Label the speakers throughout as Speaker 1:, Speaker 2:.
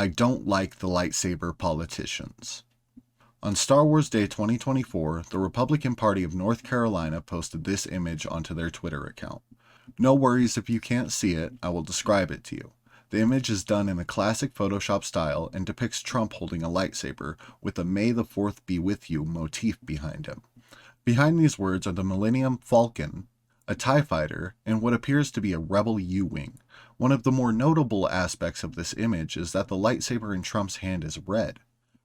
Speaker 1: I don't like the lightsaber politicians. On Star Wars Day 2024, the Republican Party of North Carolina posted this image onto their Twitter account. No worries if you can't see it, I will describe it to you. The image is done in a classic Photoshop style and depicts Trump holding a lightsaber with a "May the 4th be with you" motif behind him. Behind these words are the Millennium Falcon, a TIE fighter, and what appears to be a Rebel U-Wing. One of the more notable aspects of this image is that the lightsaber in Trump's hand is red.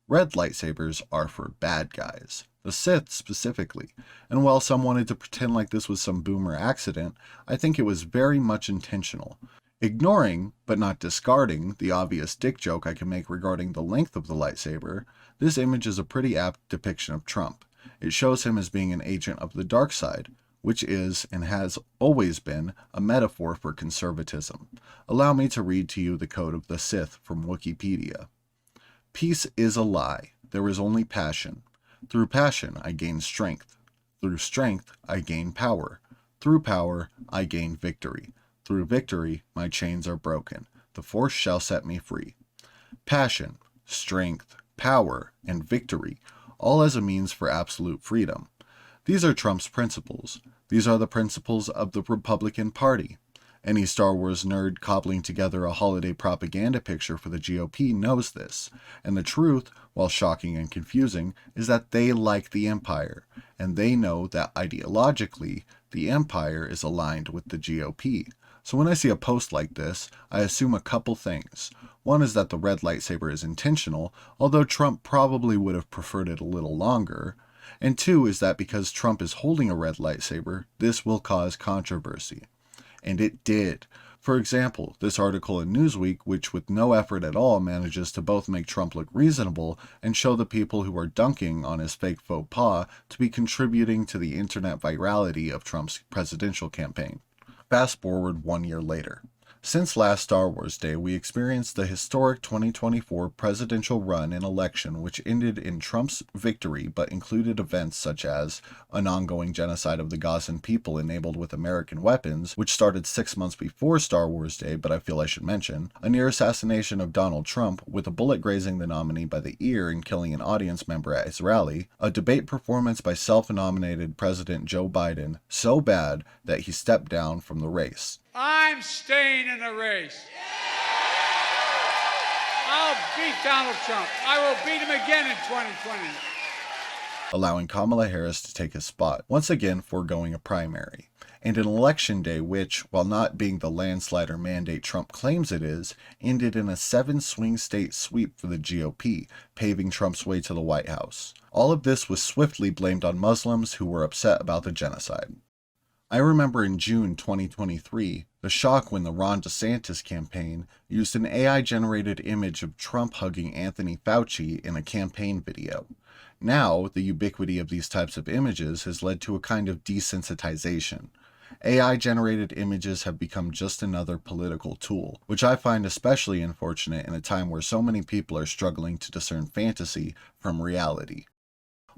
Speaker 1: Red lightsabers are for bad guys, the Sith specifically, and while some wanted to pretend like this was some boomer accident, I think it was very much intentional. Ignoring, but not discarding, the obvious dick joke I can make regarding the length of the lightsaber, this image is a pretty apt depiction of Trump. It shows him as being an agent of the dark side, which is, and has always been, a metaphor for conservatism. Allow me to read to you the code of the Sith from Wikipedia. Peace is a lie. There is only passion. Through passion, I gain strength. Through strength, I gain power. Through power, I gain victory. Through victory, my chains are broken. The Force shall set me free. Passion, strength, power, and victory, all as a means for absolute freedom. These are Trump's principles. These are the principles of the Republican Party. Any Star Wars nerd cobbling together a holiday propaganda picture for the GOP knows this, and the truth, while shocking and confusing, is that they like the Empire, and they know that ideologically, the Empire is aligned with the GOP. So when I see a post like this, I assume a couple things. One is that the red lightsaber is intentional, although Trump probably would have preferred it a little longer. And two is that because Trump is holding a red lightsaber, this will cause controversy. And it did. For example, this article in Newsweek, which with no effort at all manages to both make Trump look reasonable and show the people who are dunking on his fake faux pas to be contributing to the internet virality of Trump's presidential campaign. Fast forward 1 year later. Since last Star Wars Day, we experienced the historic 2024 presidential run and election, which ended in Trump's victory but included events such as an ongoing genocide of the Gazan people enabled with American weapons, which started 6 months before Star Wars Day, but I feel I should mention, a near assassination of Donald Trump with a bullet grazing the nominee by the ear and killing an audience member at his rally, a debate performance by self-nominated President Joe Biden so bad that he stepped down from the race.
Speaker 2: I'm staying in the race. I'll beat Donald Trump. I will beat him again in 2020.
Speaker 1: Allowing Kamala Harris to take his spot, once again foregoing a primary. And an election day which, while not being the landslide or mandate Trump claims it is, ended in a 7-swing state sweep for the GOP, paving Trump's way to the White House. All of this was swiftly blamed on Muslims who were upset about the genocide. I remember in June 2023, the shock when the Ron DeSantis campaign used an AI-generated image of Trump hugging Anthony Fauci in a campaign video. Now, the ubiquity of these types of images has led to a kind of desensitization. AI-generated images have become just another political tool, which I find especially unfortunate in a time where so many people are struggling to discern fantasy from reality.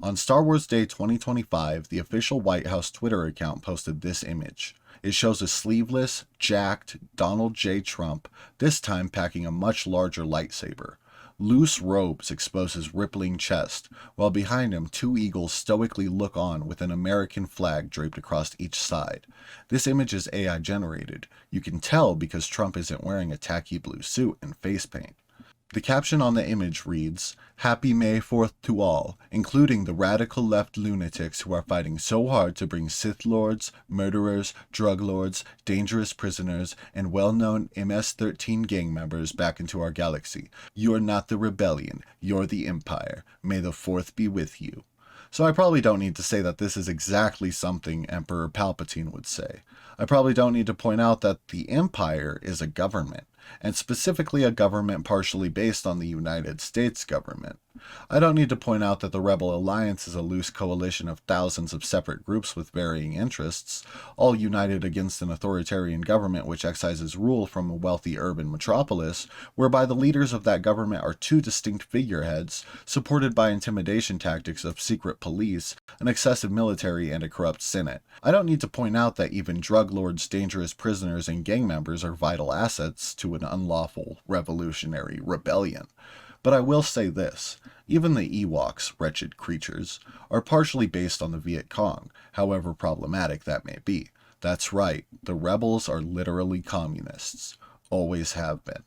Speaker 1: On Star Wars Day 2025, the official White House Twitter account posted this image. It shows a sleeveless, jacked Donald J. Trump, this time packing a much larger lightsaber. Loose robes expose his rippling chest, while behind him 2 eagles stoically look on with an American flag draped across each side. This image is AI generated. You can tell because Trump isn't wearing a tacky blue suit and face paint. The caption on the image reads, "Happy May 4th to all, including the radical left lunatics who are fighting so hard to bring Sith lords, murderers, drug lords, dangerous prisoners, and well-known MS-13 gang members back into our galaxy. You're not the rebellion, you're the Empire. May the 4th be with you." So I probably don't need to say that this is exactly something Emperor Palpatine would say. I probably don't need to point out that the Empire is a government, and specifically a government partially based on the United States government. I don't need to point out that the Rebel Alliance is a loose coalition of thousands of separate groups with varying interests, all united against an authoritarian government which exercises rule from a wealthy urban metropolis, whereby the leaders of that government are 2 distinct figureheads, supported by intimidation tactics of secret police, an excessive military, and a corrupt Senate. I don't need to point out that even drug lords, dangerous prisoners, and gang members are vital assets to an unlawful revolutionary rebellion. But I will say this, even the Ewoks, wretched creatures, are partially based on the Viet Cong, however problematic that may be. That's right, the rebels are literally communists. Always have been.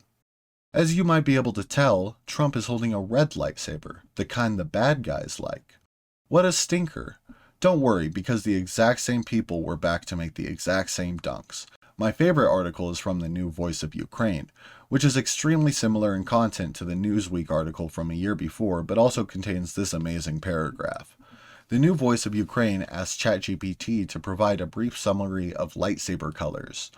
Speaker 1: As you might be able to tell, Trump is holding a red lightsaber, the kind the bad guys like. What a stinker. Don't worry, because the exact same people were back to make the exact same dunks. My favorite article is from the New Voice of Ukraine, which is extremely similar in content to the Newsweek article from a year before, but also contains this amazing paragraph. The New Voice of Ukraine asked ChatGPT to provide a brief summary of lightsaber colors.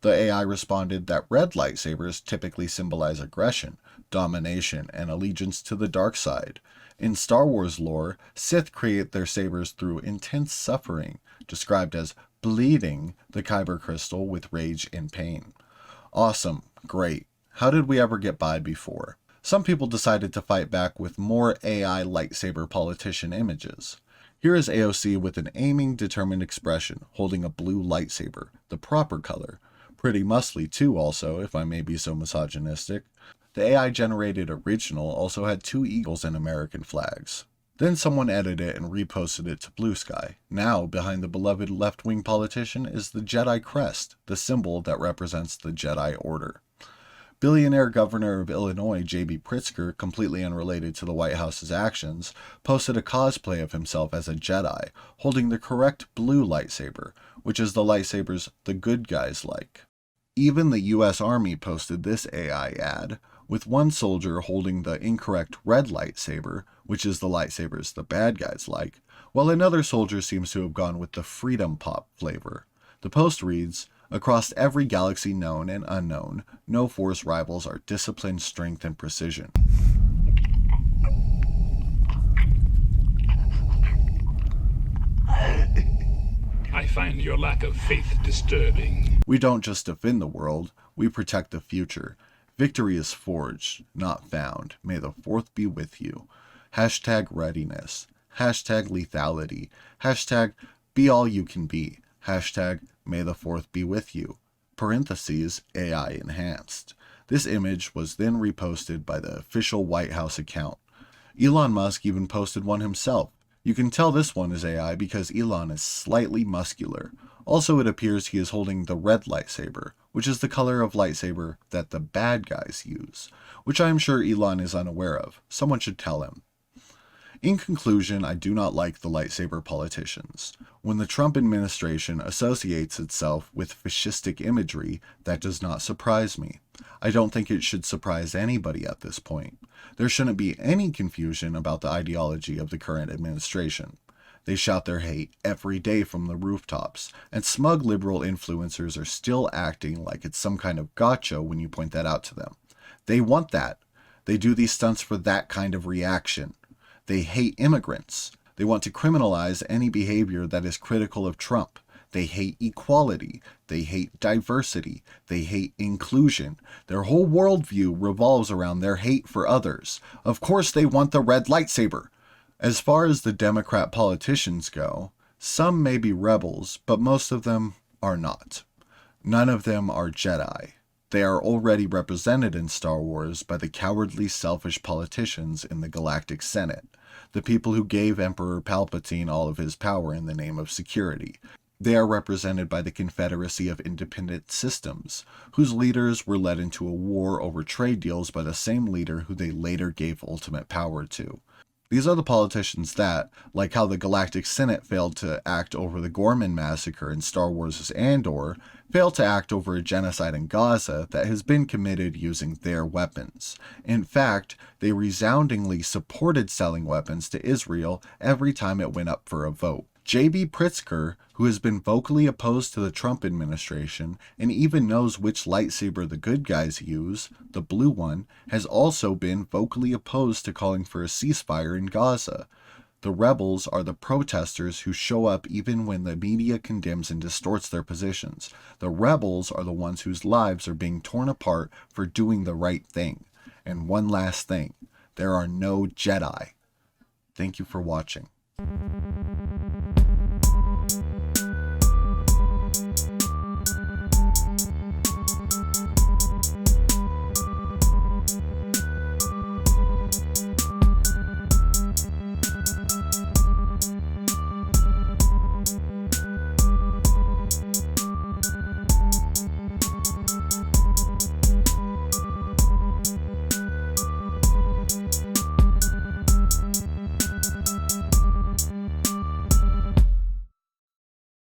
Speaker 1: The AI responded that red lightsabers typically symbolize aggression, domination, and allegiance to the dark side. In Star Wars lore, Sith create their sabers through intense suffering, described as bleeding the kyber crystal with rage and pain. Awesome. Great. How did we ever get by before? Some people decided to fight back with more AI lightsaber politician images. Here is AOC with an aiming, determined expression, holding a blue lightsaber, the proper color. Pretty muscly too also, if I may be so misogynistic. The AI-generated original also had 2 eagles and American flags. Then someone edited it and reposted it to Blue Sky. Now, behind the beloved left-wing politician is the Jedi crest, the symbol that represents the Jedi Order. Billionaire Governor of Illinois J.B. Pritzker, completely unrelated to the White House's actions, posted a cosplay of himself as a Jedi, holding the correct blue lightsaber, which is the lightsabers the good guys like. Even the U.S. Army posted this AI ad, with one soldier holding the incorrect red lightsaber, which is the lightsabers the bad guys like, while another soldier seems to have gone with the Freedom Pop flavor. The post reads, "Across every galaxy known and unknown, no force rivals our discipline, strength, and precision."
Speaker 3: I find your lack of faith disturbing.
Speaker 1: We don't just defend the world, we protect the future. Victory is forged, not found. May the 4th be with you. Hashtag readiness. Hashtag lethality. Hashtag be all you can be. Hashtag may the 4th be with you. Parentheses AI enhanced. This image was then reposted by the official White House account. Elon Musk even posted one himself. You can tell this one is AI because Elon is slightly muscular. Also, it appears he is holding the red lightsaber, which is the color of lightsaber that the bad guys use, which I am sure Elon is unaware of. Someone should tell him. In conclusion, I do not like the lightsaber politicians. When the Trump administration associates itself with fascistic imagery, that does not surprise me. I don't think it should surprise anybody at this point. There shouldn't be any confusion about the ideology of the current administration. They shout their hate every day from the rooftops, and smug liberal influencers are still acting like it's some kind of gotcha when you point that out to them. They want that. They do these stunts for that kind of reaction. They hate immigrants. They want to criminalize any behavior that is critical of Trump. They hate equality. They hate diversity. They hate inclusion. Their whole worldview revolves around their hate for others. Of course they want the red lightsaber. As far as the Democrat politicians go, some may be rebels, but most of them are not. None of them are Jedi. They are already represented in Star Wars by the cowardly, selfish politicians in the Galactic Senate, the people who gave Emperor Palpatine all of his power in the name of security. They are represented by the Confederacy of Independent Systems, whose leaders were led into a war over trade deals by the same leader who they later gave ultimate power to. These are the politicians that, like how the Galactic Senate failed to act over the Gorman massacre in Star Wars' Andor, failed to act over a genocide in Gaza that has been committed using their weapons. In fact, they resoundingly supported selling weapons to Israel every time it went up for a vote. J.B. Pritzker, who has been vocally opposed to the Trump administration and even knows which lightsaber the good guys use, the blue one, has also been vocally opposed to calling for a ceasefire in Gaza. The rebels are the protesters who show up even when the media condemns and distorts their positions. The rebels are the ones whose lives are being torn apart for doing the right thing. And one last thing, there are no Jedi. Thank you for watching.